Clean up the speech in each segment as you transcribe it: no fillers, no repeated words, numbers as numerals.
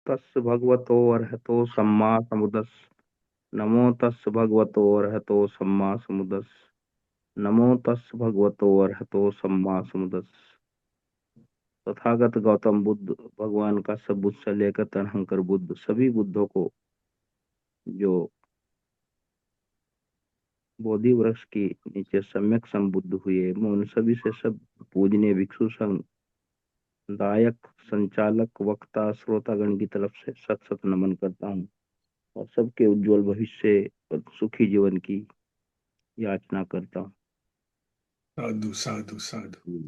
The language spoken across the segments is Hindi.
तस् भगवतो अरहतो सम्मा समुदस्। नमो तस् भगवतो अरहतो सम्मा समुदस्। नमो तस् भगवतो अरहतो सम्मा समुदस्। तथागत गौतम बुद्ध भगवान का सब बुद्ध से लेकर तनहंकर बुद्ध सभी बुद्धों को जो बोधि वृक्ष की नीचे सम्यक संबुद्ध हुए, मैं उन सभी से सब पूजनीय भिक्षु संघ दायक संचालक वक्ता श्रोतागण की तरफ से सत सत नमन करता हूँ और सबके उज्जवल भविष्य और सुखी जीवन की याचना करता हूँ। साधु साधु साधु।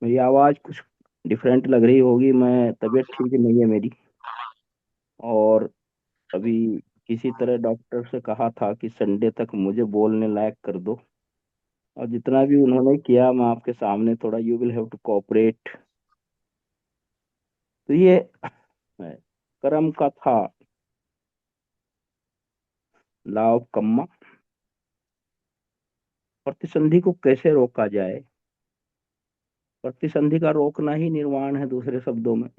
मेरी आवाज कुछ डिफरेंट लग रही होगी, मैं तबीयत ठीक नहीं है मेरी, और अभी किसी तरह डॉक्टर से कहा था कि संडे तक मुझे बोलने लायक कर दो, और जितना भी उन्होंने किया मैं आपके सामने थोड़ा, you will have to cooperate. तो ये है कर्म का था लॉ ऑफ कम्मा। प्रतिसंधि को कैसे रोका जाए? प्रतिसंधि का रोकना ही निर्वाण है, दूसरे शब्दों में।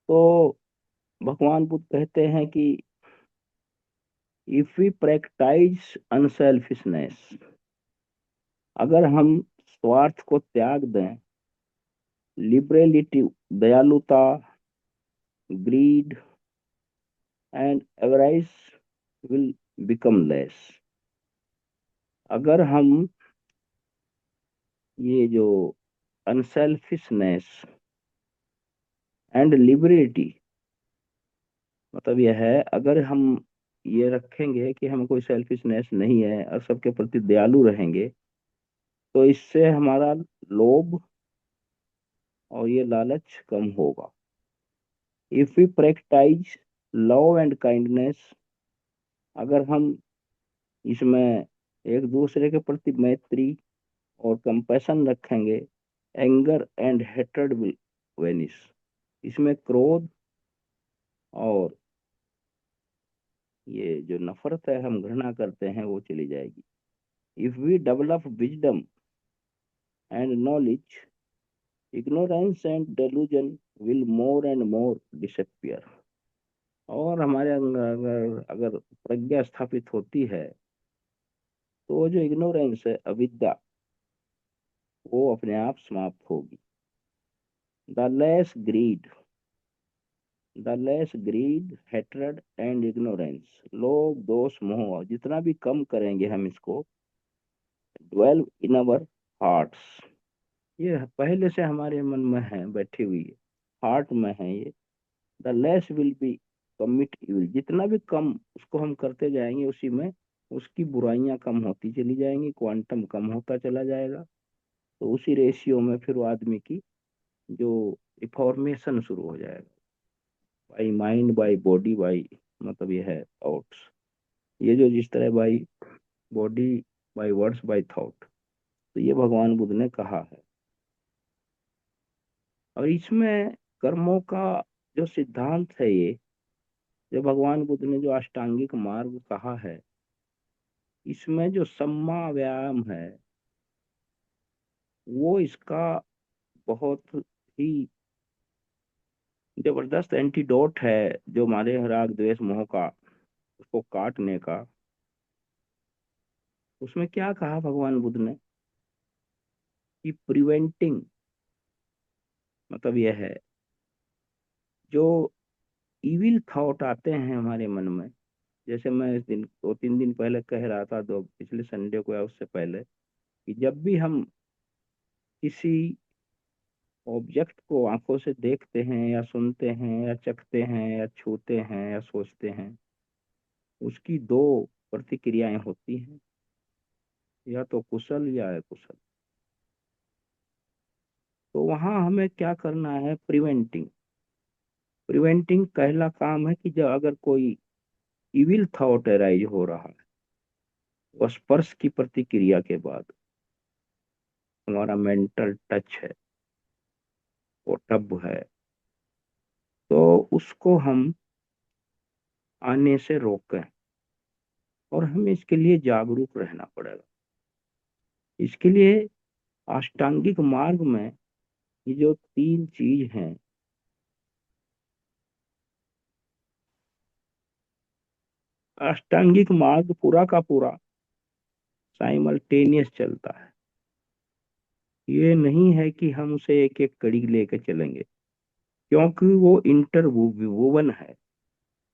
तो भगवान बुद्ध कहते हैं कि इफ वी प्रैक्टिस अनसेल्फिशनेस, अगर हम स्वार्थ को त्याग दें, लिबरेलिटी दयालुता, greed and avarice will become less. अगर हम ये जो अनसेल्फिशनेस एंड लिबरिटी, मतलब यह है, अगर हम ये रखेंगे कि हमें कोई सेल्फिशनेस नहीं है और सबके प्रति दयालु रहेंगे, तो इससे हमारा लोभ और ये लालच कम होगा। If we practise love and kindness, अगर हम इसमें एक दूसरे के प्रति मैत्री और कंपैशन रखेंगे, anger and hatred will vanish, इसमें क्रोध और ये जो नफरत है, हम घृणा करते हैं, वो चली जाएगी। If we develop wisdom and knowledge, ignorance and delusion will more and more disappear. और हमारे अंदर अगर अगर प्रज्ञा स्थापित होती है, तो वो जो इग्नोरेंस है, अविद्या, वो अपने आप समाप्त होगी। The less greed, the less greed, hatred and ignorance, लोभ दोष मोह, जितना भी कम करेंगे हम इसको, ड्वेल इन अवर हार्ट्स, ये पहले से हमारे मन में है, बैठी हुई है, हार्ट में है ये। The less will be commit evil, जितना भी कम उसको हम करते जाएंगे, उसी में उसकी बुराइयां कम होती चली जाएंगी, क्वांटम कम होता चला जाएगा। तो उसी रेशियो में फिर वो आदमी की जो रिफॉर्मेशन शुरू हो जाएगा, by mind by body by, मतलब ये है थॉट्स, ये जो जिस तरह by body by words by thought, तो ये भगवान बुद्ध ने कहा है। और इसमें कर्मों का जो सिद्धांत है, ये जो भगवान बुद्ध ने जो अष्टांगिक मार्ग कहा है, इसमें जो सम्मा व्यायाम है, वो इसका बहुत ही जबरदस्त एंटीडोट है, जो हमारे राग द्वेष मोह का, उसको काटने का। उसमें क्या कहा भगवान बुद्ध ने कि प्रिवेंटिंग, मतलब यह है, जो इविल थॉट आते हैं हमारे मन में, जैसे मैं इस दिन 2-3 दिन पहले कह रहा था, दो पिछले संडे को या उससे पहले, कि जब भी हम किसी ऑब्जेक्ट को आंखों से देखते हैं या सुनते हैं या चखते हैं या छूते हैं या सोचते हैं, उसकी दो प्रतिक्रियाएं होती हैं, या तो कुशल या अकुशल। तो वहां हमें क्या करना है? प्रिवेंटिंग। प्रिवेंटिंग पहला काम है कि जब अगर कोई इविल थॉट अराइज हो रहा है, वो स्पर्श की प्रतिक्रिया के बाद हमारा मेंटल टच है, वो टब है, तो उसको हम आने से रोकें, और हमें इसके लिए जागरूक रहना पड़ेगा। इसके लिए अष्टांगिक मार्ग में ये जो 3 चीज हैं, अष्टांगिक मार्ग पूरा का पूरा साइमल्टेनियस चलता है। ये नहीं है कि हम उसे एक एक कड़ी लेके चलेंगे, क्योंकि वो इंटरवोवन है,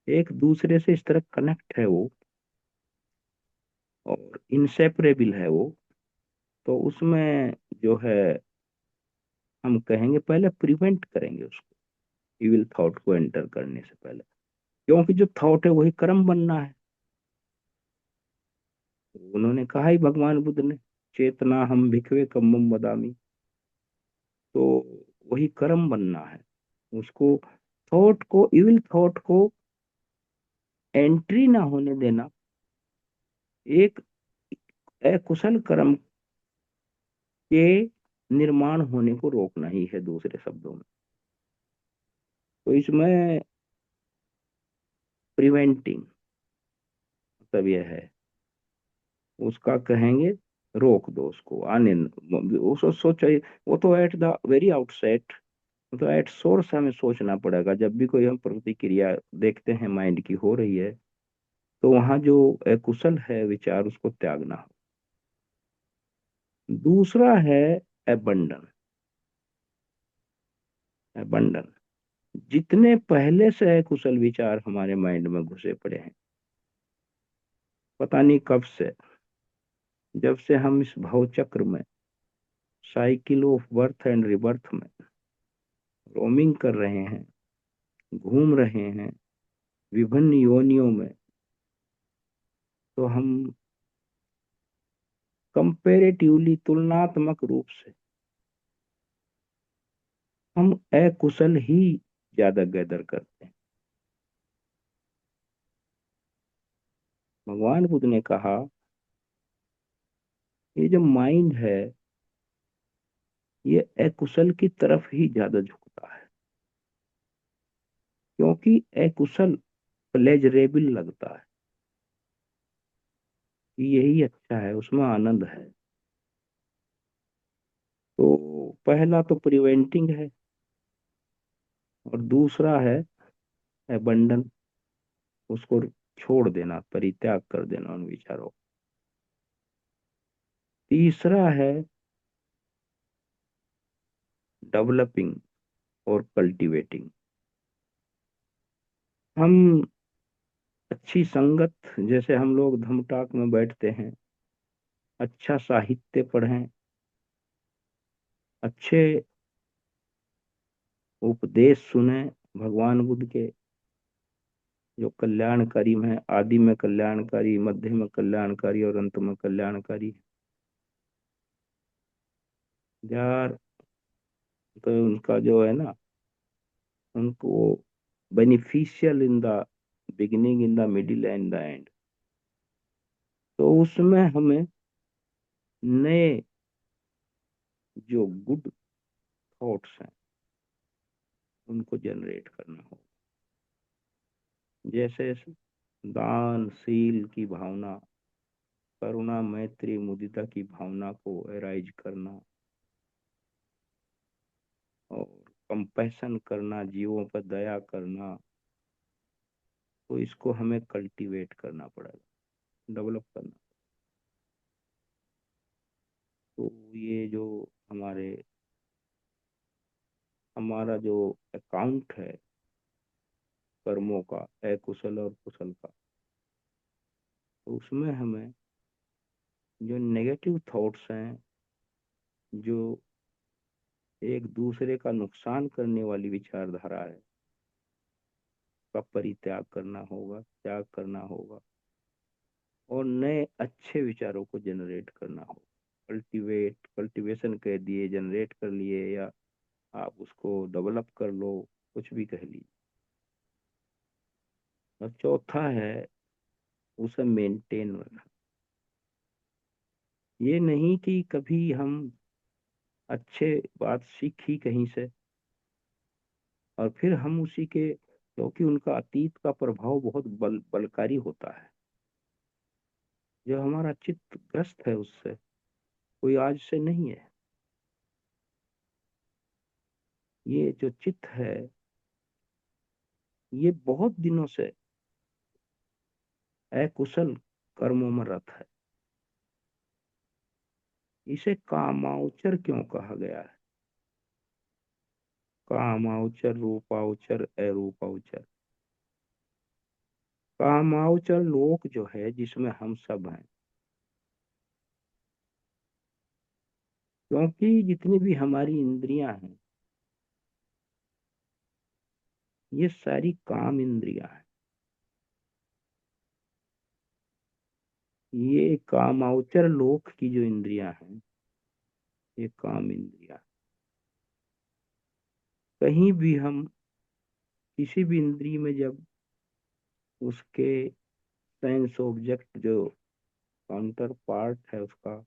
एक दूसरे से इस तरह कनेक्ट है वो, और इंसेपरेबल है वो। तो उसमें जो है, हम कहेंगे पहले प्रिवेंट करेंगे उसको, इविल थॉट को एंटर करने से पहले, क्योंकि जो थॉट है वही कर्म बनना है। उन्होंने कहा ही, भगवान बुद्ध ने, चेतना हम भिखवे कम्मम वदामि। तो वही कर्म बनना है, उसको, थॉट को, इविल थॉट को एंट्री ना होने देना, एक अकुशल कर्म के निर्माण होने को रोकना ही है, दूसरे शब्दों में। तो इसमें प्रिवेंटिंग मतलब यह है, उसका कहेंगे रोक दो उसको, आने उसको सोचो, वो तो एट द वेरी आउटसेट, तो एट सोर्स हमें सोचना पड़ेगा। जब भी कोई हम प्रतिक्रिया देखते हैं माइंड की हो रही है, तो वहां जो कुशल है विचार, उसको त्यागना हो। दूसरा है एबंडन। एबंडन, जितने पहले से कुशल विचार हमारे माइंड में घुसे पड़े हैं, पता नहीं कब से, जब से हम इस भव चक्र में, cycle of birth and rebirth में रोमिंग कर रहे हैं, घूम रहे हैं विभिन्न योनियों में, तो हम कंपेरेटिवली, तुलनात्मक रूप से हम अकुशल ही ज्यादा गैदर करते हैं। भगवान बुद्ध ने कहा, ये जो माइंड है, ये अकुशल की तरफ ही ज्यादा झुकता है, क्योंकि अकुशल प्लेजरेबल लगता है कि यही अच्छा है, उसमें आनंद है। तो पहला तो प्रिवेंटिंग है, और दूसरा है एबंडन, उसको छोड़ देना, परित्याग कर देना उन विचारों। तीसरा है डेवलपिंग और कल्टीवेटिंग। हम अच्छी संगत, जैसे हम लोग धमटाक में बैठते हैं, अच्छा साहित्य पढ़ें, अच्छे उपदेश सुने भगवान बुद्ध के, जो कल्याणकारी है, आदि में कल्याणकारी, मध्य में कल्याणकारी और अंत में कल्याणकारी। यार, तो उनका जो है ना, उनको beneficial in the beginning, in the middle and the end. तो उसमें हमें नए जो गुड थॉट्स हैं, उनको जनरेट करना होगा। जैसे दान शील की भावना, करुणा मैत्री मुदिता की भावना को एराइज करना, और कंपैशन करना, जीवों पर दया करना, तो इसको हमें कल्टीवेट करना पड़ेगा, डेवलप करना। तो ये जो हमारे हमारा जो अकाउंट है कर्मों का, अकुशल और कुशल का, तो उसमें हमें जो नेगेटिव थॉट्स हैं, जो एक दूसरे का नुकसान करने वाली विचारधारा है, का परित्याग करना होगा, त्याग करना होगा, और नए अच्छे विचारों को जनरेट करना होगा। कल्टीवेशन कह दिए, जनरेट कर लिए, या आप उसको डेवलप कर लो, कुछ भी कह लीजिए। और चौथा है उसे मेंटेन रखना। ये नहीं कि कभी हम अच्छे बात सीखी कहीं से, और फिर हम उसी के, क्योंकि उनका अतीत का प्रभाव बहुत बलकारी होता है, जो हमारा चित्त ग्रस्त है उससे, कोई आज से नहीं है। ये जो चित्त है, ये बहुत दिनों से अकुशल कर्मों में रत है। इसे कामाउचर क्यों कहा गया है? कामाउचर, रूपाउचर, अरूपाउचर। कामाउचर लोक जो है जिसमें हम सब हैं, क्योंकि जितनी भी हमारी इंद्रियां हैं ये सारी काम इंद्रियां हैं। ये कामाउचर लोक की जो इंद्रियां हैं ये काम इंद्रियां। कहीं भी हम किसी भी इंद्रिय में जब उसके सेंस ऑब्जेक्ट जो काउंटर पार्ट है उसका,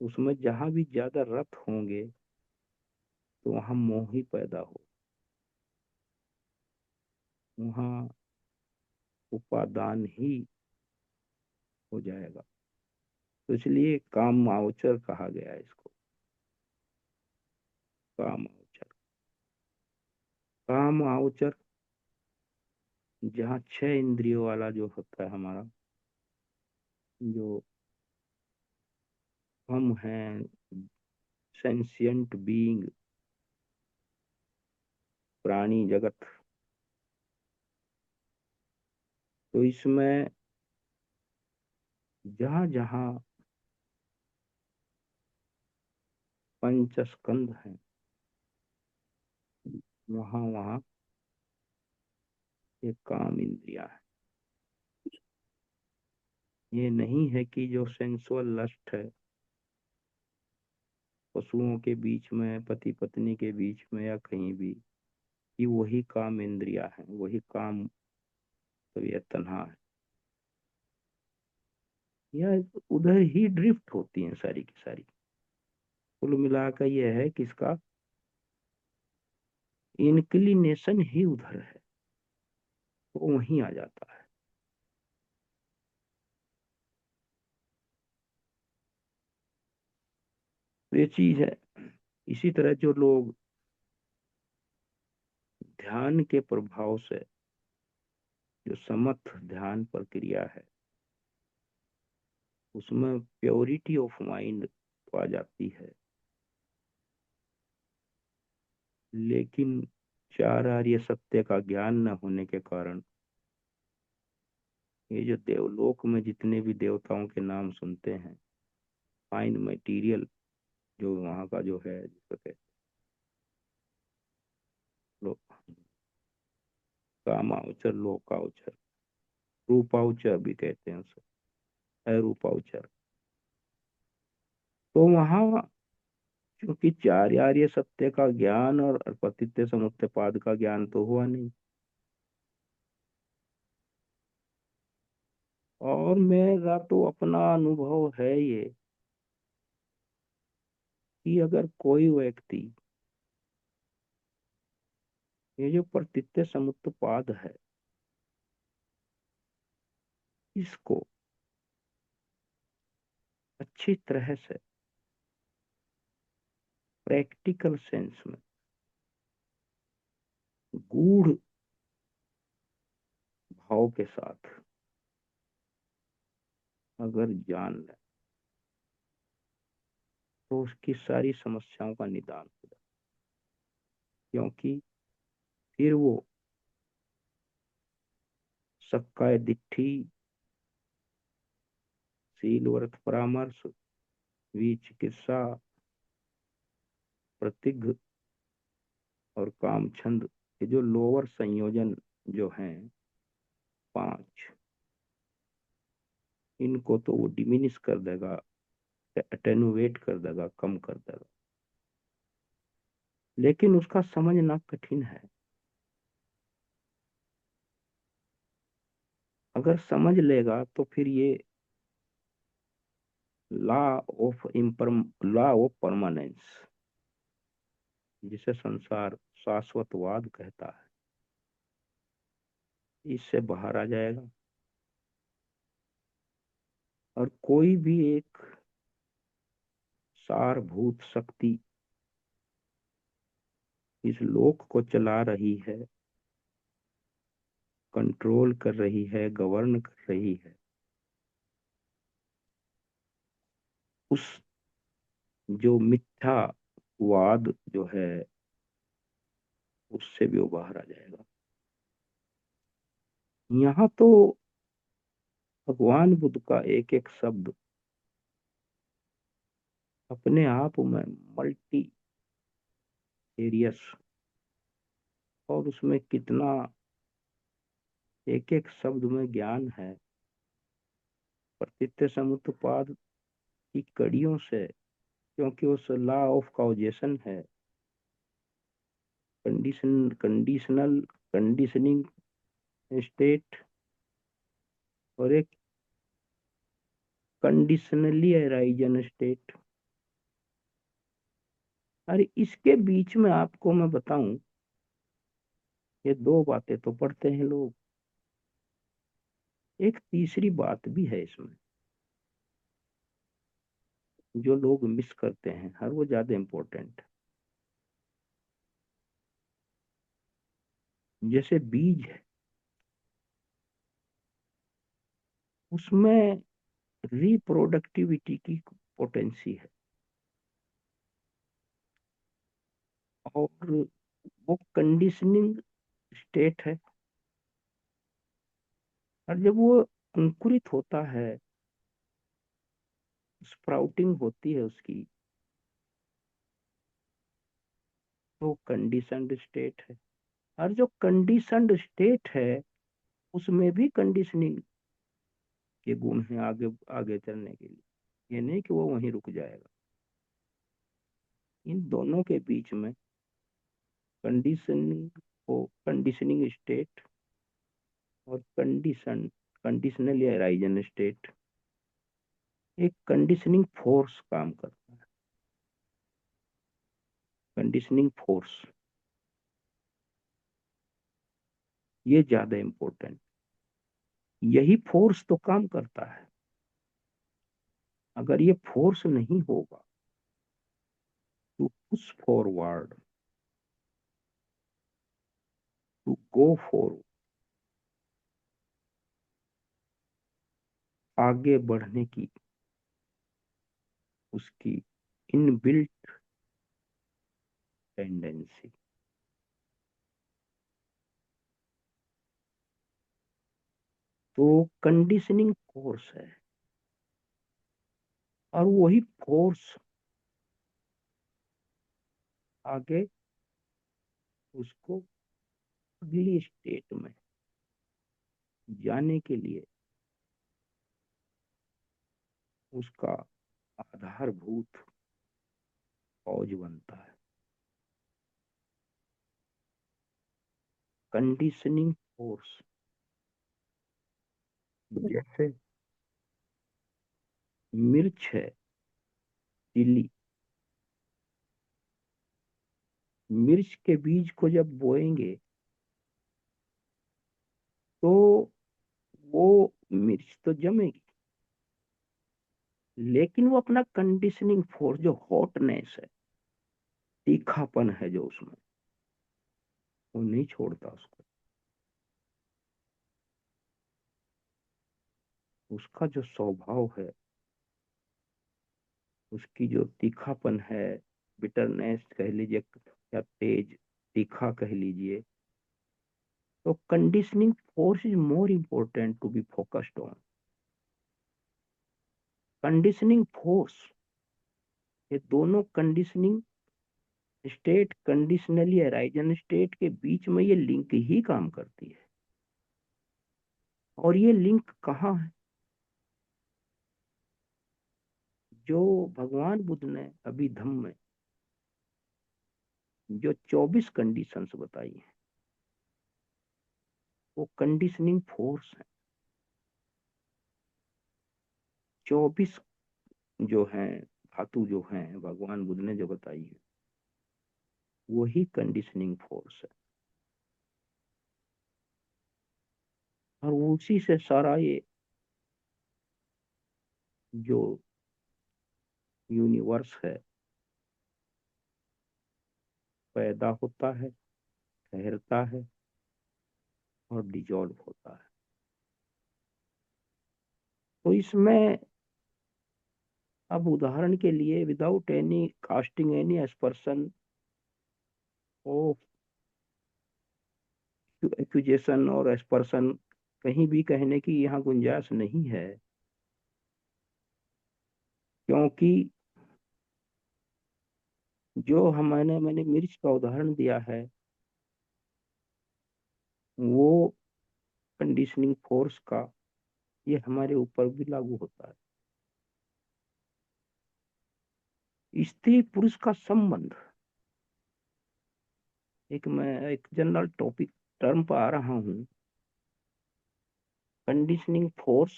उसमें जहां भी ज्यादा रत होंगे तो वहां मोह ही पैदा हो, वहां उपादान ही हो जाएगा। तो इसलिए काम अवचर कहा गया है इसको। काम अवचर, काम अवचर जहाँ छह इंद्रियों वाला जो होता है हमारा, जो हम हैं सेंसियंट बीइंग, प्राणी जगत, तो इसमें जहाँ जहाँ पंच स्कंध हैं वहां वहां ये काम इंद्रिया है। ये नहीं है कि जो सेंसुअल लस्ट है पशुओं के बीच में, पति पत्नी के बीच में या कहीं भी, कि वही काम इंद्रिया है, वही काम तबीयत तन्हा है। यह उधर ही ड्रिफ्ट होती हैं सारी की सारी। कुल मिलाकर यह है कि इसका इंक्लिनेशन ही उधर है, वो वहीं आ जाता है। तो ये चीज है। इसी तरह जो लोग ध्यान के प्रभाव से, जो समर्थ ध्यान प्रक्रिया है उसमें प्योरिटी ऑफ माइंड तो आ जाती है, लेकिन चार आर्य सत्य का ज्ञान न होने के कारण ये जो देवलोक में जितने भी देवताओं के नाम सुनते हैं, फाइन मटेरियल जो वहां का जो है, जिसको कहते हैं कामाउचर, लोकाउचर, रूपाउचर भी कहते हैं उसे, अरूपाउचर। तो वहां क्योंकि चार आर्य सत्य का ज्ञान और पतित्व समुत्य पाद का ज्ञान तो हुआ नहीं। और मेरा तो अपना अनुभव है ये कि अगर कोई व्यक्ति ये जो प्रतित्व समुत्पाद है इसको अच्छी तरह से प्रैक्टिकल सेंस में गूढ़ भाव के साथ अगर जान ले तो उसकी सारी समस्याओं का निदान हो जाए। क्योंकि फिर वो सक्काय दिट्ठी, शील व्रत परामर्श, विचिकित्सा, प्रतिघ और काम छंद, ये जो लोअर संयोजन जो हैं पांच, इनको तो वो डिमिनिश कर देगा, अटेनुएट कर देगा, कम कर देगा। लेकिन उसका समझना कठिन है। अगर समझ लेगा तो फिर ये लॉ लॉ ऑफ परमानेंस, जिसे संसार शाश्वतवाद कहता है, इससे बाहर आ जाएगा। और कोई भी एक सारभूत शक्ति इस लोक को चला रही है, कंट्रोल कर रही है, गवर्न कर रही है, उस जो मिथ्यावाद जो है उससे भी वो बाहर आ जाएगा। यहाँ तो भगवान बुद्ध का एक एक शब्द अपने आप में मल्टी एरियस, और उसमें कितना एक एक शब्द में ज्ञान है। प्रतीत्य समुत्पाद की कड़ियों से, क्योंकि उस लॉ ऑफ कॉजेशन है, कंडीशनल कंडीशनिंग स्टेट और एक कंडीशनली अराइजन स्टेट। अरे इसके बीच में आपको मैं बताऊं, ये दो बातें तो पढ़ते हैं लोग, एक तीसरी बात भी है इसमें जो लोग मिस करते हैं, और वो ज्यादा इंपॉर्टेंट। जैसे बीज है, उसमें रिप्रोडक्टिविटी की पोटेंसी है, और वो कंडीशनिंग स्टेट है। और जब वो अंकुरित होता है, स्प्राउटिंग होती है उसकी, तो कंडीशनड स्टेट है। और जो कंडीशनड स्टेट है उसमें भी कंडीशनिंग के गुण हैं आगे आगे चलने के लिए। ये नहीं कि वो वहीं रुक जाएगा। इन दोनों के बीच में कंडीशनिंग को कंडीशनिंग स्टेट और कंडीशनल या राइजन स्टेट, एक कंडीशनिंग फोर्स काम करता है। कंडीशनिंग फोर्स ये ज्यादा इंपॉर्टेंट, यही फोर्स तो काम करता है। अगर ये फोर्स नहीं होगा to push forward, to go for, आगे बढ़ने की उसकी इनबिल्ट टेंडेंसी, तो कंडीशनिंग फोर्स है। और वही फोर्स आगे उसको अगली स्टेट में जाने के लिए उसका आधारभूत फौज बनता है। कंडीशनिंग फोर्स, जैसे मिर्च है, चिली, मिर्च के बीज को जब बोएंगे तो वो मिर्च तो जमेगी, लेकिन वो अपना कंडीशनिंग फोर्स, जो हॉटनेस है, तीखापन है जो उसमें, वो नहीं छोड़ता उसको। उसका जो स्वभाव है, उसकी जो तीखापन है, बिटरनेस कह लीजिए या तेज तीखा कह लीजिए, तो conditioning force is more important to be focused on. Conditioning force, ये दोनों conditioning state, conditionally arisen state के बीच में ये लिंक ही काम करती है। और ये लिंक कहाँ है? जो भगवान बुद्ध ने अभिधम्म में जो 24 कंडीशंस बताई हैं, वो कंडीशनिंग फोर्स है। 24 जो हैं धातु जो हैं भगवान बुद्ध ने जो बताई है, वही कंडीशनिंग फोर्स है। और उसी से सारा ये जो यूनिवर्स है पैदा होता है, ठहरता है और डिजॉल्व होता है। तो इसमें अब उदाहरण के लिए without any casting any aspersion of accusation और एस्पर्सन, कहीं भी कहने की यहाँ गुंजाइश नहीं है, क्योंकि जो मैंने मिर्च का उदाहरण दिया है वो कंडीशनिंग फोर्स का ये हमारे ऊपर भी लागू होता है। स्त्री पुरुष का संबंध, मैं एक जनरल टॉपिक टर्म पर आ रहा हूँ। कंडीशनिंग फोर्स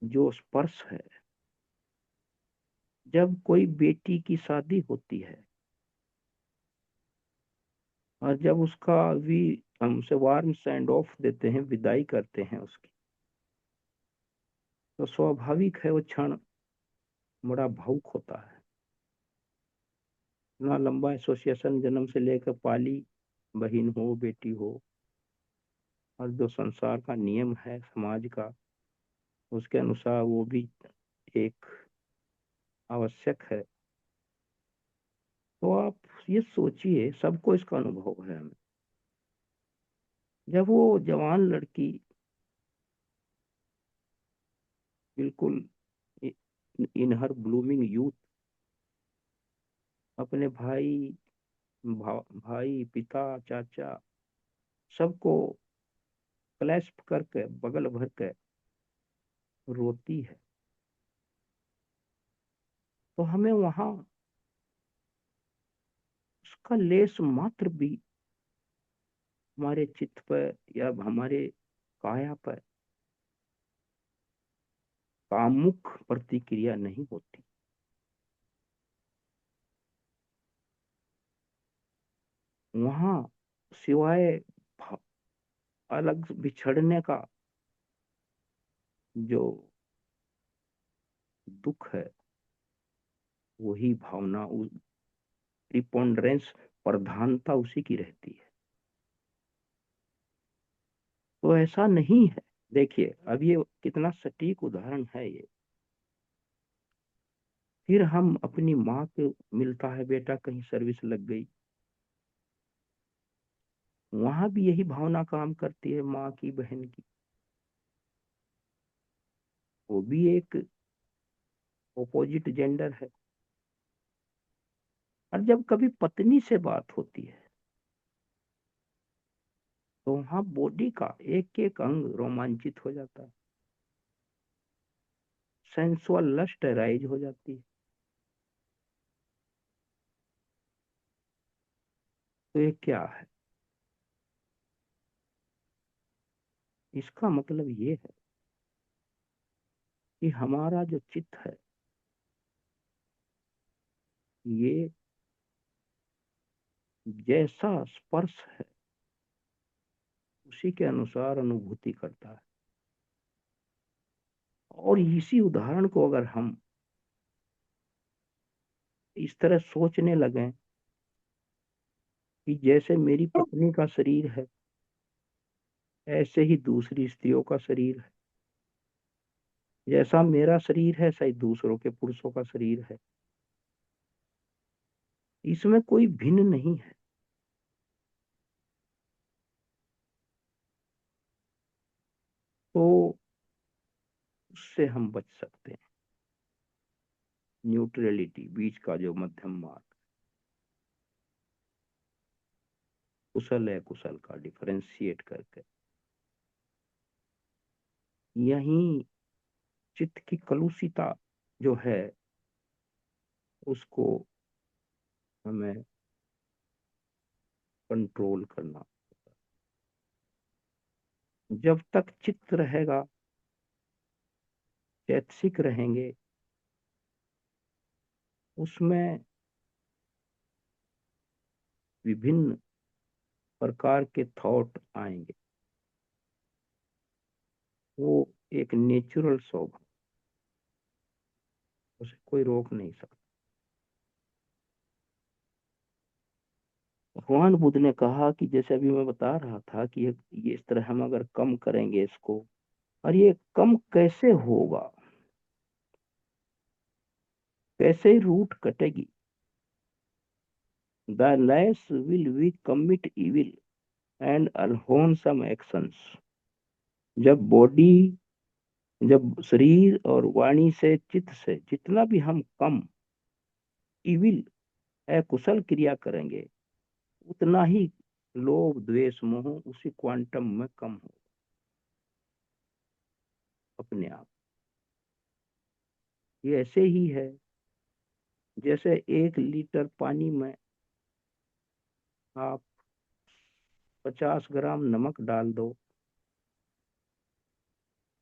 जो स्पर्श है, जब कोई बेटी की शादी होती है और जब उसका भी हम उसे वार्म सेंड ऑफ देते हैं, विदाई करते हैं उसकी, तो स्वाभाविक है वो क्षण बड़ा भावुक होता है। इतना लंबा एसोसिएशन जन्म से लेकर पाली बहन हो बेटी हो, और जो संसार का नियम है समाज का, उसके अनुसार वो भी एक आवश्यक है। तो आप ये सोचिए, सबको इसका अनुभव है हमें, जब वो जवान लड़की बिल्कुल इन हर ब्लूमिंग यूथ अपने भाई पिता चाचा सबको क्लैस्प करके बगल भर के रोती है, तो हमें वहां उसका लेस मात्र भी हमारे चित्त पर या हमारे काया पर कामुक प्रतिक्रिया नहीं होती। वहां सिवाय अलग बिछड़ने का जो दुख है, वही भावना प्रिपोंडरेंस प्रधानता उसी की रहती है। तो ऐसा नहीं है। देखिए अब ये कितना सटीक उदाहरण है ये। फिर हम अपनी माँ के मिलता है बेटा कहीं सर्विस लग गई, वहां भी यही भावना काम करती है माँ की बहन की, वो भी एक ओपोजिट जेंडर है। और जब कभी पत्नी से बात होती है तो वहां बॉडी का एक एक अंग रोमांचित हो जाता है, सेंसुअल लस्ट राइज हो जाती है। तो ये क्या है? इसका मतलब ये है कि हमारा जो चित्त है ये जैसा स्पर्श है उसी के अनुसार अनुभूति करता है। और इसी उदाहरण को अगर हम इस तरह सोचने लगे कि जैसे मेरी पत्नी का शरीर है ऐसे ही दूसरी स्त्रियों का शरीर है, जैसा मेरा शरीर है ऐसा ही दूसरों के पुरुषों का शरीर है, इसमें कोई भिन्न नहीं है, तो उससे हम बच सकते हैं। न्यूट्रलिटी, बीच का जो मध्यम मार्ग, कुशल है कुशल का डिफरेंशिएट करके, यही चित्त की कलुषिता जो है उसको हमें कंट्रोल करना। जब तक चित्त रहेगा, चैतसिक रहेंगे, उसमें विभिन्न प्रकार के थॉट आएंगे, वो एक नेचुरल स्वभाव, उसे कोई रोक नहीं सकता। भगवान बुद्ध ने कहा कि जैसे अभी मैं बता रहा था कि ये इस तरह हम अगर कम करेंगे इसको, और ये कम कैसे होगा, कैसे रूट कटेगी। The less will we commit evil and unwholesome actions. जब बॉडी, जब शरीर और वाणी से, चित्त से जितना भी हम कम इविल अकुशल क्रिया करेंगे, उतना ही लोभ द्वेष मोह उसी क्वांटम में कम हो अपने आप। ये ऐसे ही है जैसे 1 लीटर पानी में आप 50 ग्राम नमक डाल दो,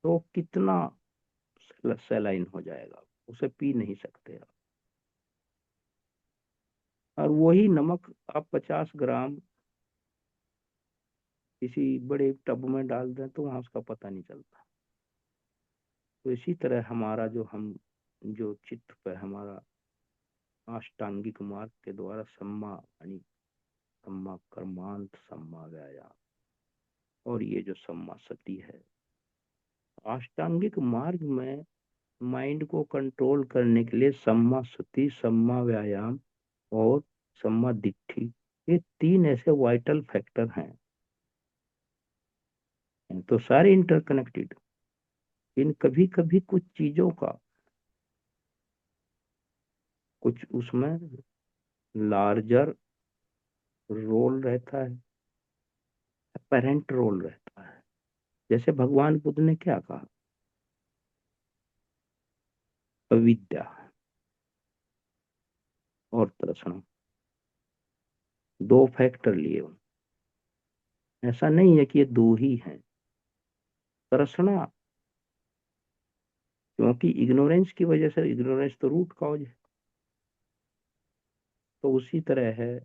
तो कितना सैलाइन हो जाएगा, उसे पी नहीं सकते आप। और वही नमक आप 50 ग्राम किसी बड़े टब में डाल दें तो वहां उसका पता नहीं चलता। तो इसी तरह हमारा जो हम, जो चित्त पे हमारा अष्टांगिक मार्ग के द्वारा सम्मा यानी सम्मा कर्मांत, सम्मा व्यायाम, और ये जो सम्मा सती है, अष्टांगिक मार्ग में माइंड को कंट्रोल करने के लिए सम्मा सती, सम्मा व्यायाम और सम्मा दिट्ठी, ये 3 ऐसे वाइटल फैक्टर हैं। तो सारे इंटरकनेक्टेड। इन कभी कभी कुछ चीजों का कुछ उसमें लार्जर रोल रहता है, पेरेंट रोल रहता है। जैसे भगवान बुद्ध ने क्या कहा, अविद्या और तृष्णा, 2 फैक्टर लिए। ऐसा नहीं है कि ये 2 ही हैं। तृष्णा, क्योंकि इग्नोरेंस की वजह से, इग्नोरेंस तो रूट कॉज है, तो उसी तरह है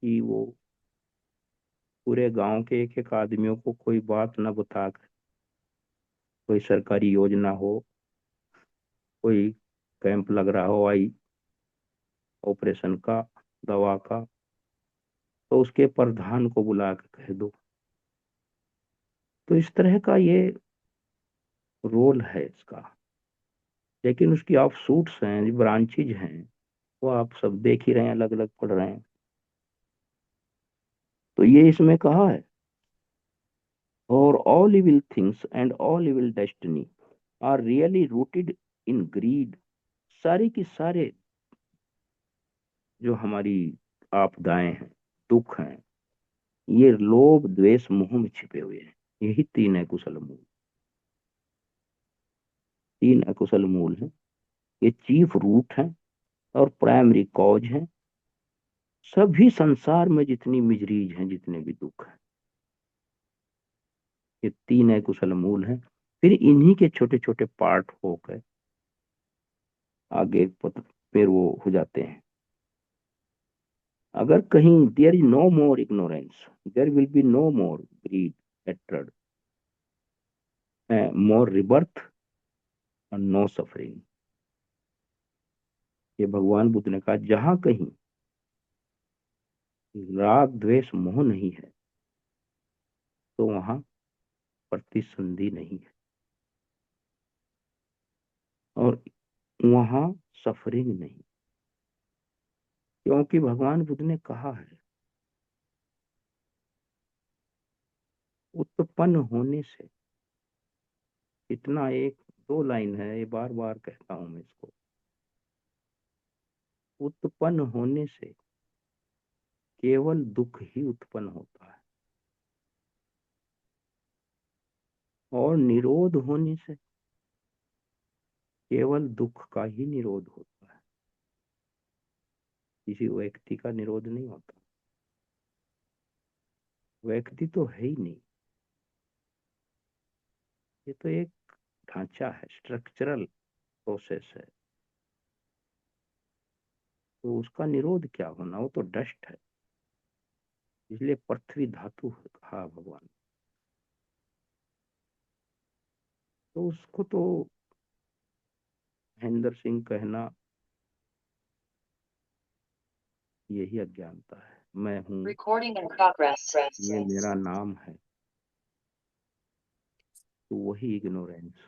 कि वो पूरे गांव के एक एक आदमियों को कोई बात न बताकर, कोई सरकारी योजना हो, कोई कैंप लग रहा हो, आई ऑपरेशन का, दवा का, तो उसके प्रधान को बुला कर कह दो। तो इस तरह का ये रोल है इसका। लेकिन उसकी ऑफ सूट्स हैं, ब्रांचेज हैं, वो आप सब देख ही रहे हैं, अलग अलग पढ़ रहे हैं। तो ये इसमें कहा है, और all evil things and all evil destiny are really rooted in greed. सारी की सारे जो हमारी आपदाएं हैं, दुख हैं, ये लोभ द्वेष मोह में छिपे हुए हैं। यही 3 है कुशल मूल, 3 अकुशल मूल हैं। ये चीफ रूट हैं और प्राइमरी कॉज हैं। सभी संसार में जितनी मिजरीज हैं, जितने भी दुख हैं, ये 3 अकुशल मूल हैं। फिर इन्हीं के छोटे छोटे पार्ट होकर आगे फिर वो हो जाते हैं। अगर कहीं there is no more ignorance, there will be no more greed, hatred, more rebirth और नो सफरिंग। ये भगवान बुद्ध ने कहा, जहां कहीं राग द्वेष मोह नहीं है, तो वहां प्रतिसंधि नहीं है, और वहां सफरिंग नहीं। क्योंकि भगवान बुद्ध ने कहा है, उत्पन्न होने से, इतना एक 2 लाइन है, ये बार बार कहता हूं मैं इसको, उत्पन्न होने से केवल दुख ही उत्पन्न होता है, और निरोध होने से केवल दुख का ही निरोध होता है। किसी व्यक्ति का निरोध नहीं होता। व्यक्ति तो है ही नहीं, ये तो एक ढांचा है, स्ट्रक्चरल प्रोसेस है। तो उसका निरोध क्या होना, वो तो डस्ट है। इसलिए पृथ्वी धातु कहा भगवान। तो उसको तो महेंद्र सिंह कहना यही अज्ञानता है। मैं हूँ, Recording in progress. ये मेरा नाम है, तो वही इग्नोरेंस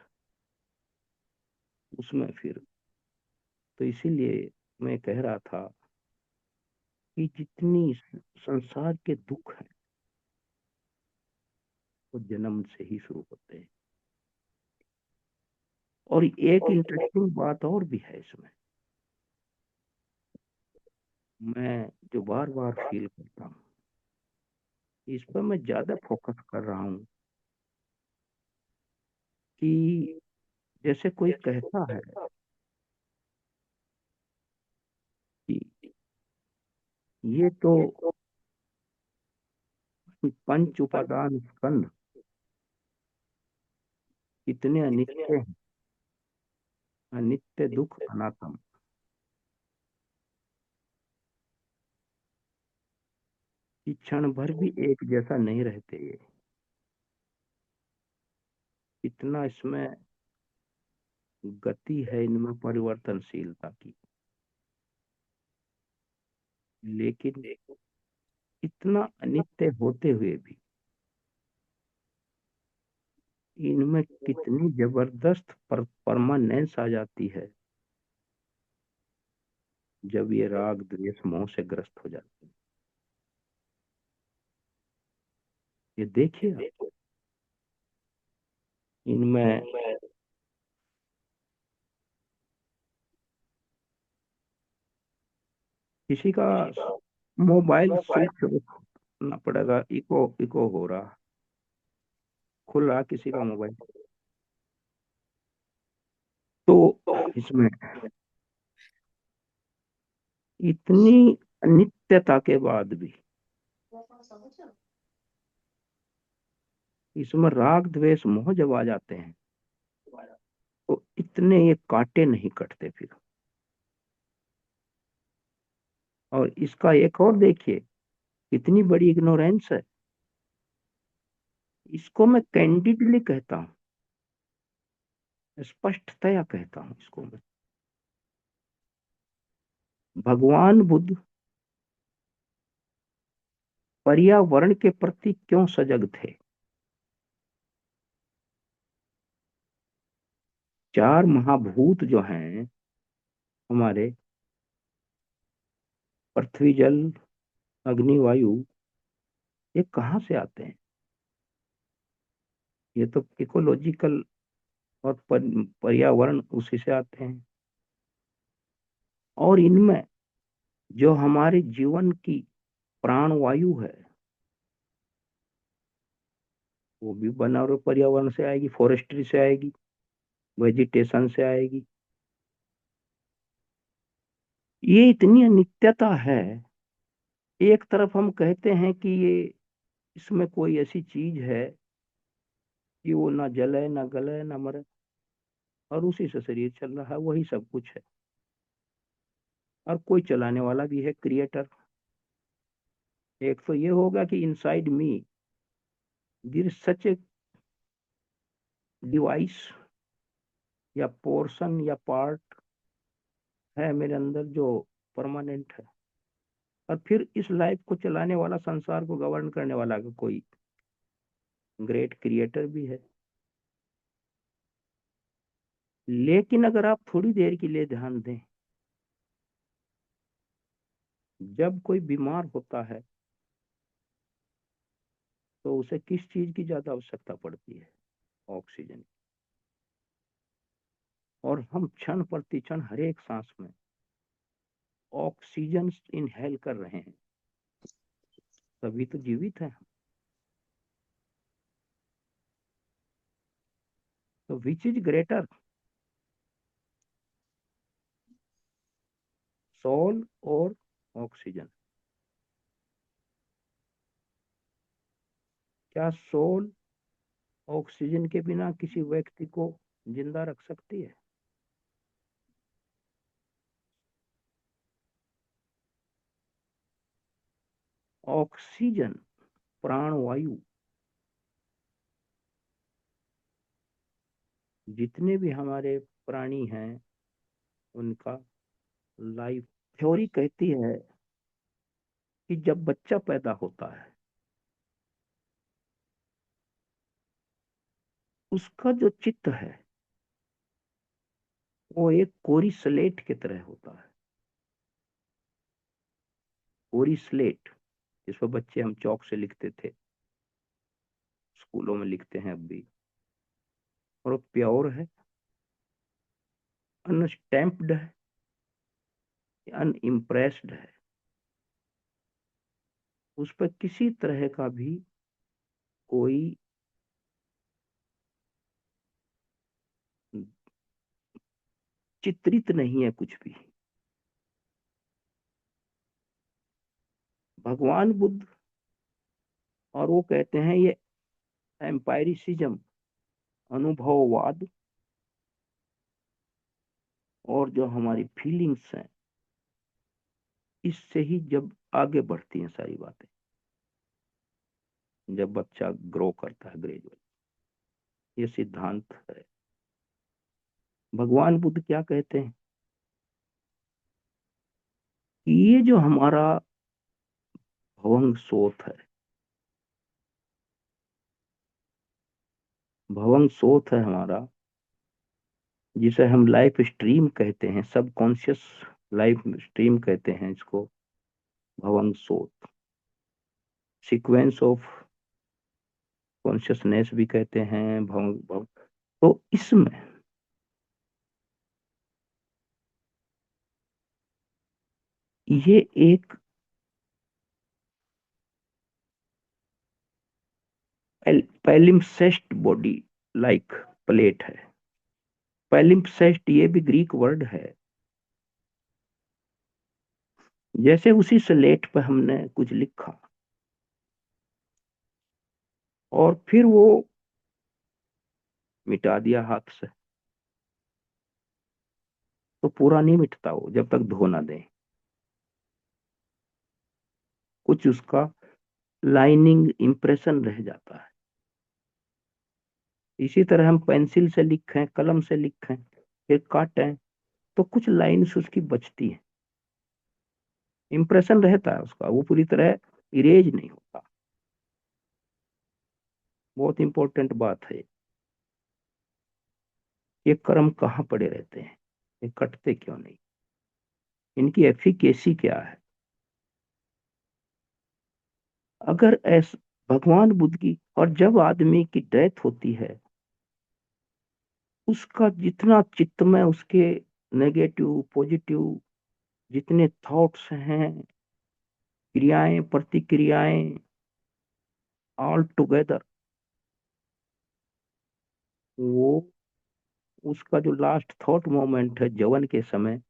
उसमें फिर। तो इसीलिए मैं कह रहा था कि जितनी संसार के दुख हैं वो जन्म से ही शुरू होते हैं। और एक इंटरेस्टिंग बात और भी है इसमें, मैं जो बार बार फील करता हूँ, इस पर मैं ज्यादा फोकस कर रहा हूँ कि जैसे कोई कहता है कि ये तो पंच उपादान स्कंध कितने अनित्य हैं, अनित्य दुख अनात्म, कि क्षण भर भी एक जैसा नहीं रहते ये। इतना इसमें गति है इनमें परिवर्तनशीलता की, लेकिन इतना अनित्य होते हुए भी इनमें कितनी जबरदस्त परमानेंस आ जाती है जब ये राग द्वेष मोह से ग्रस्त हो जाते हैं। ये देखिए आप, इनमें किसी का मोबाइल स्विच ऑफ करना पड़ेगा, इको इको हो रहा, खुल रहा किसी का मोबाइल, तो इसमें इतनी अनित्यता के बाद भी इसमें राग द्वेष मोह जब आ जाते हैं तो इतने ये कांटे नहीं कटते फिर। और इसका एक और देखिए कितनी बड़ी इग्नोरेंस है, इसको मैं कैंडिडली कहता हूँ, स्पष्टतया कहता हूँ इसको मैं। भगवान बुद्ध पर्यावरण के प्रति क्यों सजग थे? चार महाभूत जो हैं हमारे, पृथ्वी जल अग्नि वायु, ये कहाँ से आते हैं? ये तो इकोलॉजिकल और पर्यावरण उसी से आते हैं। और इनमें जो हमारे जीवन की प्राण वायु है वो भी बना हुआ पर्यावरण से आएगी, फॉरेस्ट्री से आएगी, वेजिटेशन से आएगी। ये इतनी अनित्यता है। एक तरफ हम कहते हैं कि ये इसमें कोई ऐसी चीज है कि वो ना जले ना गले ना मरे, और उसी से शरीर चल रहा है, वही सब कुछ है। और कोई चलाने वाला भी है, क्रिएटर। एक तो ये होगा कि inside me there is such a device या पोर्शन या पार्ट है मेरे अंदर जो परमानेंट है। और फिर इस लाइफ को चलाने वाला, संसार को गवर्न करने वाला का कोई ग्रेट क्रिएटर भी है। लेकिन अगर आप थोड़ी देर के लिए ध्यान दें, जब कोई बीमार होता है तो उसे किस चीज की ज्यादा आवश्यकता पड़ती है? ऑक्सीजन। और हम क्षण प्रति क्षण हर एक सांस में ऑक्सीजन इनहेल कर रहे हैं, तभी तो जीवित है। तो विच इज ग्रेटर, सोल और ऑक्सीजन? क्या सोल ऑक्सीजन के बिना किसी व्यक्ति को जिंदा रख सकती है? ऑक्सीजन प्राणवायु, जितने भी हमारे प्राणी हैं उनका लाइफ थ्योरी कहती है कि जब बच्चा पैदा होता है उसका जो चित्त है वो एक कोरी स्लेट की तरह होता है। कोरी स्लेट जिस पर बच्चे हम चौक से लिखते थे, स्कूलों में लिखते हैं अब भी, और वो प्योर है, अनस्टैम्प्ड है, अनइम्प्रेस्ड है। उस पर किसी तरह का भी कोई चित्रित नहीं है कुछ भी। भगवान बुद्ध, और वो कहते हैं ये एम्पायरिसिज्म, अनुभववाद, और जो हमारी फीलिंग्स हैं इससे ही जब आगे बढ़ती हैं सारी बातें, जब बच्चा ग्रो करता है ग्रेजुअल, ये सिद्धांत है। भगवान बुद्ध क्या कहते हैं कि ये जो हमारा भवंग सोत है, भवंग सोत है हमारा, जिसे हम लाइफ स्ट्रीम कहते हैं, सबकॉन्शियस लाइफ स्ट्रीम कहते हैं इसको, भवंग सोत, सीक्वेंस ऑफ कॉन्शियसनेस भी कहते हैं, भवंग भव। तो इसमें ये एक पैलिम्सेस्ट बॉडी लाइक प्लेट है। पैलिम्सेस्ट ये भी ग्रीक वर्ड है। जैसे उसी स्लेट पर हमने कुछ लिखा और फिर वो मिटा दिया हाथ से, तो पूरा नहीं मिटता वो जब तक धो ना दे। कुछ उसका लाइनिंग इम्प्रेशन रह जाता है। इसी तरह हम पेंसिल से लिखें, कलम से लिखें, फिर काटें, तो कुछ लाइन्स उसकी बचती है, इम्प्रेशन रहता है उसका, वो पूरी तरह इरेज नहीं होता। बहुत इंपॉर्टेंट बात है। ये कर्म कहाँ पड़े रहते हैं, ये कटते क्यों नहीं, इनकी एफिकेसी क्या है। अगर ऐसा भगवान बुद्ध की, और जब आदमी की डेथ होती है उसका जितना चित्त में उसके नेगेटिव पॉजिटिव जितने थॉट्स हैं, क्रियाएं प्रतिक्रियाएं, ऑल टुगेदर, वो उसका जो लास्ट थॉट मोमेंट है जवन के समय,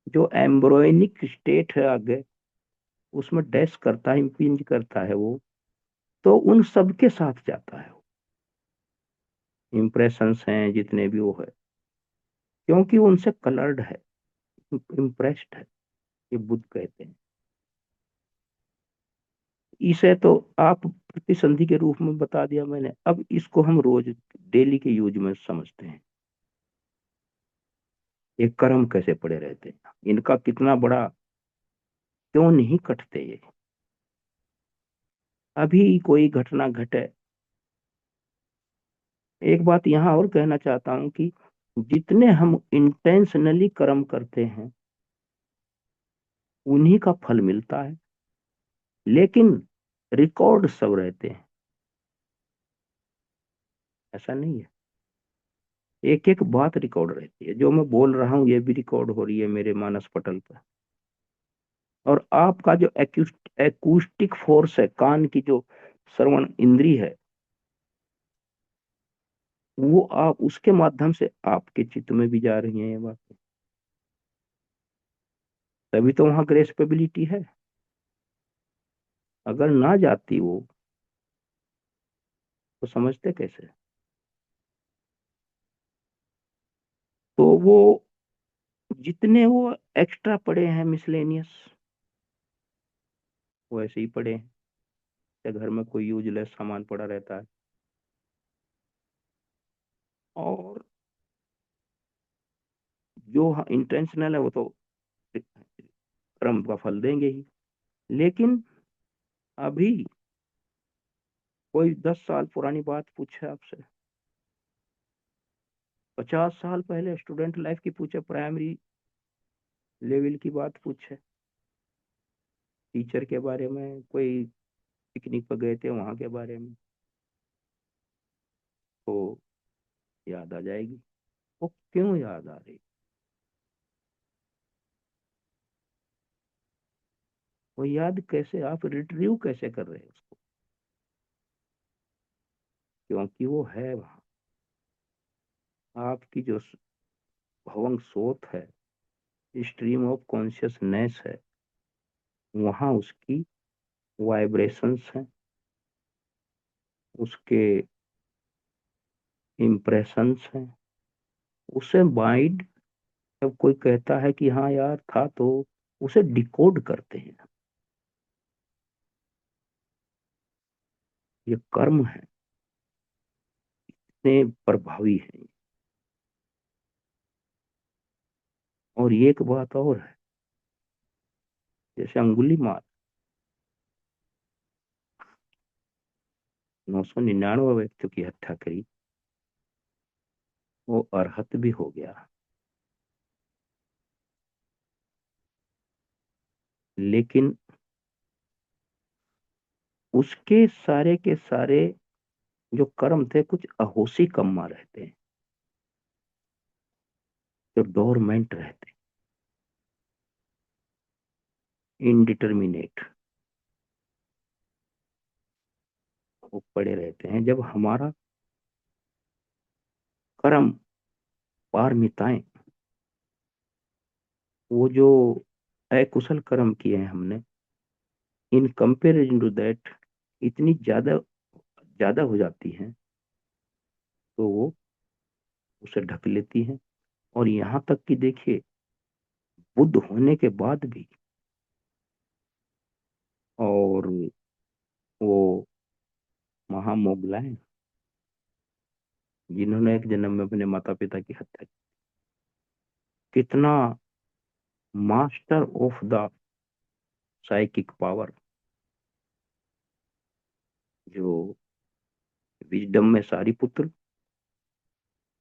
जो एम्ब्रोयनिक स्टेट है आगे, उसमें डैश करता है, इम्पिंज करता है वो, तो उन सब के साथ जाता है। इम्प्रेशंस हैं जितने भी वो है, क्योंकि वो उनसे कलर्ड है, इम्प्रेस्ड है, ये बुद्ध कहते हैं। इसे तो आप प्रतिसंधि के रूप में बता दिया मैंने, अब इसको हम रोज डेली के यूज में समझते हैं। ये कर्म कैसे पड़े रहते हैं, इनका कितना बड़ा, क्यों नहीं कटते ये। अभी कोई घटना घटे, एक बात यहाँ और कहना चाहता हूं कि जितने हम इंटेंशनली कर्म करते हैं उन्हीं का फल मिलता है, लेकिन रिकॉर्ड सब रहते हैं, ऐसा नहीं है। एक एक बात रिकॉर्ड रहती है, जो मैं बोल रहा हूँ ये भी रिकॉर्ड हो रही है मेरे मानस पटल पर। और आपका जो एकूस्टिक फोर्स है, कान की जो श्रवण इंद्री है, वो आप उसके माध्यम से आपके चित्त में भी जा रही है ये बात। तभी तो वहां ग्रेस्पेबिलिटी है। अगर ना जाती वो तो समझते कैसे। तो वो जितने वो एक्स्ट्रा पड़े हैं मिसलेनियस, वो ऐसे ही पड़े हैं, या घर में कोई यूजलेस सामान पड़ा रहता है, और जो इंटेंशनल है वो तो कर्म का फल देंगे ही। लेकिन अभी कोई 10 साल पुरानी बात पूछे आपसे, 50 साल पहले स्टूडेंट लाइफ की पूछे, प्राइमरी लेवल की बात पूछे, टीचर के बारे में, कोई पिकनिक पर गए थे वहां के बारे में, तो याद आ जाएगी। वो क्यों याद आ रही? वो याद कैसे, आप रिट्रीव कैसे कर रहे हैं उसको? क्योंकि वो है वहां। आपकी जो भवंग सोच है, स्ट्रीम ऑफ कॉन्शियसनेस है, वहां उसकी वाइब्रेशंस हैं, उसके इम्प्रेशंस हैं। उसे माइंड, जब कोई कहता है कि हाँ यार था, तो उसे डिकोड करते हैं। ये कर्म है, इतने प्रभावी है। और ये एक बात और है, जैसे अंगुली मार 999 व्यक्तियों की हत्या करी, वो अरहत भी हो गया। लेकिन उसके सारे के सारे जो कर्म थे, कुछ अहोसी कर्म रहते हैं, जो डोरमेंट रहते हैं, इनडिटर्मिनेट, वो पड़े रहते हैं। जब हमारा कर्म पारमिताएं, वो जो अकुशल कर्म किए हैं हमने, इन कंपेरिजन टू दैट इतनी ज्यादा ज्यादा हो जाती हैं, तो वो उसे ढक लेती हैं। और यहाँ तक कि देखिए, बुद्ध होने के बाद भी, और वो महामोगलाएं, जिन्होंने एक जन्म में अपने माता पिता की हत्या की, कितना master of the psychic power, जो विजडम में सारी पुत्र,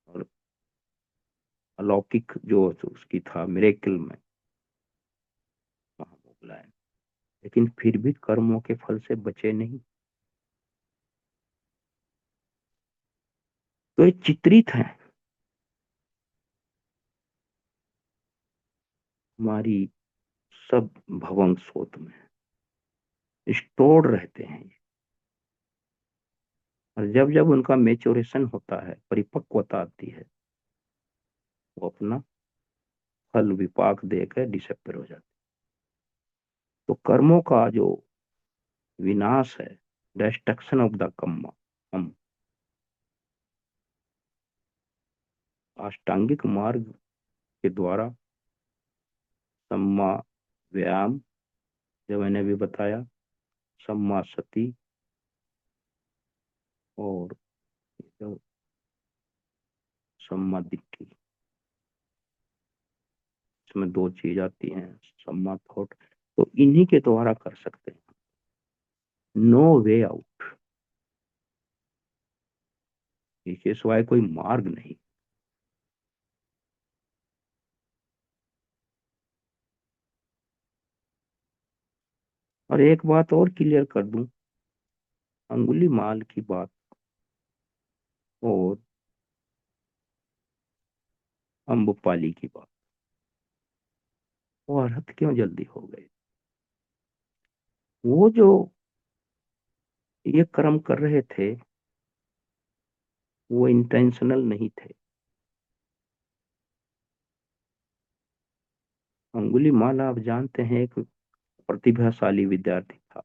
और अलौकिक जो उसकी था मिरेकल में महामोगलाएं, लेकिन फिर भी कर्मों के फल से बचे नहीं। तो ये चित्रित है हमारी सब भवंग सोच में, स्टोर्ड रहते हैं। और जब जब उनका मेचोरेशन होता है, परिपक्वता आती है, वो अपना फल विपाक देकर डिसअपियर हो जाते। तो कर्मों का जो विनाश है, डिस्ट्रक्शन ऑफ द कर्म, हम अष्टांगिक मार्ग के द्वारा, सम्मा व्यायाम, जो मैंने भी बताया, सम्मा सती, और जो सम्मा दिट्ठी, इसमें दो चीज आती हैं, सम्मा थॉट, तो इन्हीं के द्वारा कर सकते हैं। नो वे आउट, इसके सिवाय कोई मार्ग नहीं। और एक बात और क्लियर कर दूं, अंगुली माल की बात और अम्बपाली की बात, वो अरहत क्यों जल्दी हो गए? वो जो ये कर्म कर रहे थे, वो इंटेंशनल नहीं थे। अंगुली माल, आप जानते हैं, एक प्रतिभाशाली विद्यार्थी था।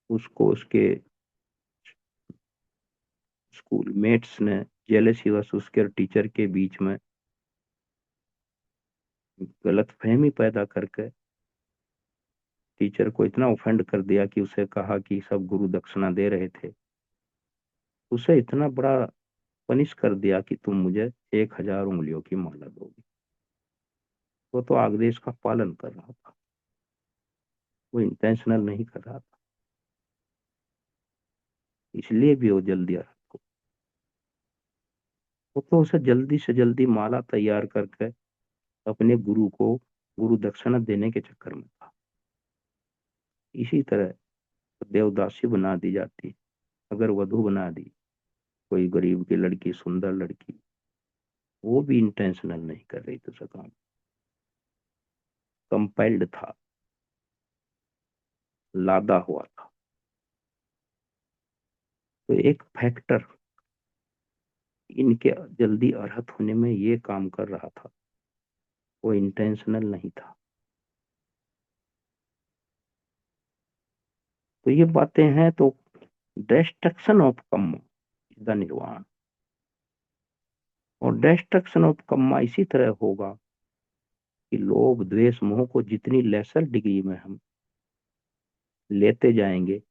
उसको उसके स्कूल मेट्स ने, जेलसी वश उसके टीचर के बीच में गलत फहमी पैदा करके टीचर को इतना ऑफेंड कर दिया कि उसे कहा कि सब गुरु दक्षिणा दे रहे थे। उसे इतना बड़ा पनिश कर दिया कि तुम मुझे 1000 उंगलियों की माला दोगे। वो तो आदेश का पालन कर रहा था, वो इंटेंशनल नहीं कर रहा था, इसलिए भी वो जल्दी आ रहा। वो तो उसे जल्दी से जल्दी माला तैयार करके अपने गुरु को गुरु दक्षिणा देने के चक्कर में था। इसी तरह देवदासी बना दी जाती, अगर वधू बना दी कोई गरीब की लड़की, सुंदर लड़की, वो भी इंटेंशनल नहीं कर रही थी, काम कंपेल्ड था, लादा हुआ था। तो एक फैक्टर इनके जल्दी अर्हत होने में ये काम कर रहा था, वो इंटेंशनल नहीं था। तो ये बातें हैं। तो डिस्ट्रक्शन ऑफ कर्म इज द निर्वाण, और डिस्ट्रक्शन ऑफ कर्म इसी तरह होगा कि लोभ द्वेष मोह को जितनी लेसर डिग्री में हम लेते जाएंगे,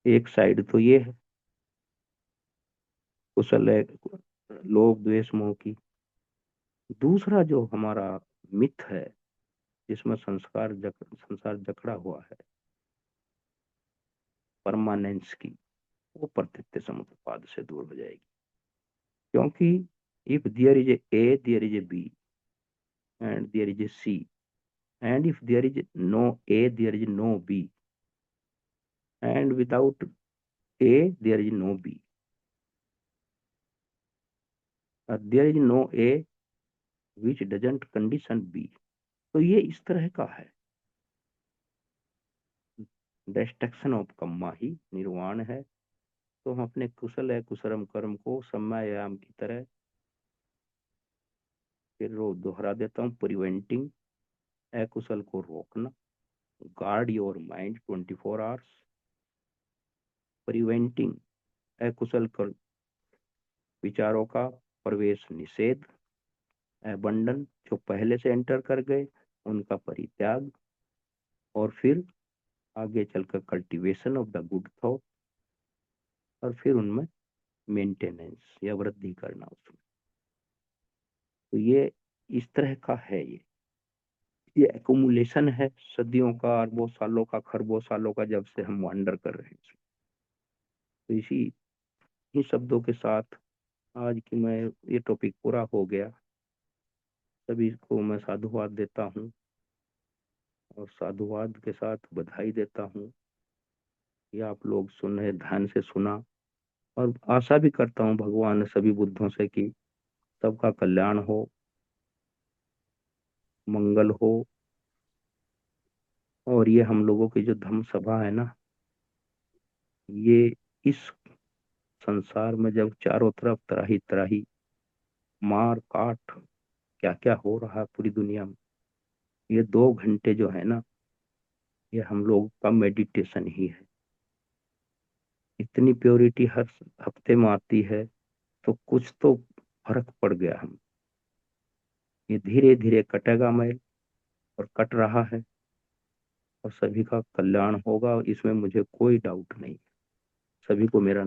एक साइड तो ये है कुशल है लोभ द्वेष मोह की, दूसरा जो हमारा मिथ है जिसमें संसार जकड़ा हुआ है परमानेंस की, वो प्रत्यक्ष समुत्पाद से दूर हो जाएगी। क्योंकि if there is a there is a B and there is a C, and if there is no A there is no B, and without A there is no B, or there is no A which doesn't condition B। तो ये इस तरह का है, डिस्ट्रक्शन ऑफ कर्मा ही निर्वाण है। तो हम अपने कुशल है कुशलम कर्म को सम्मायाम की तरह फिर दोहरा देता हूँ, प्रिवेंटिंग अकुशल को रोकना, guard your mind 24 hours, preventing अकुशल कर विचारों का प्रवेश निषेध, एबंडन जो पहले से एंटर कर गए उनका परित्याग, और फिर आगे चलकर cultivation of the good thought, और फिर उनमें मेंटेनेंस या वृद्धि करना उसमें। तो ये इस तरह का है, ये एकुमुलेशन है सदियों का, अरबों सालों का, खरबों सालों का, जब से हम वंडर कर रहे हैं। तो इसी शब्दों के साथ आज की मैं ये टॉपिक पूरा हो गया। सभी को मैं साधुवाद देता हूँ, और साधुवाद के साथ बधाई देता हूँ कि आप लोग सुन रहे, ध्यान से सुना, और आशा भी करता हूँ भगवान सभी बुद्धों से कि सबका कल्याण हो, मंगल हो। और ये हम लोगों की जो धम्म सभा है ना, ये इस संसार में जब चारों तरफ त्राही त्राही मार काट क्या क्या हो रहा है पूरी दुनिया में, ये 2 घंटे जो है ना, ये हम लोग का मेडिटेशन ही है। इतनी प्योरिटी हर हफ्ते में आती है, तो कुछ तो फर्क पड़ गया हम, ये धीरे धीरे कटेगा मैल, और कट रहा है, और सभी का कल्याण होगा, इसमें मुझे कोई डाउट नहीं। सभी को मेरा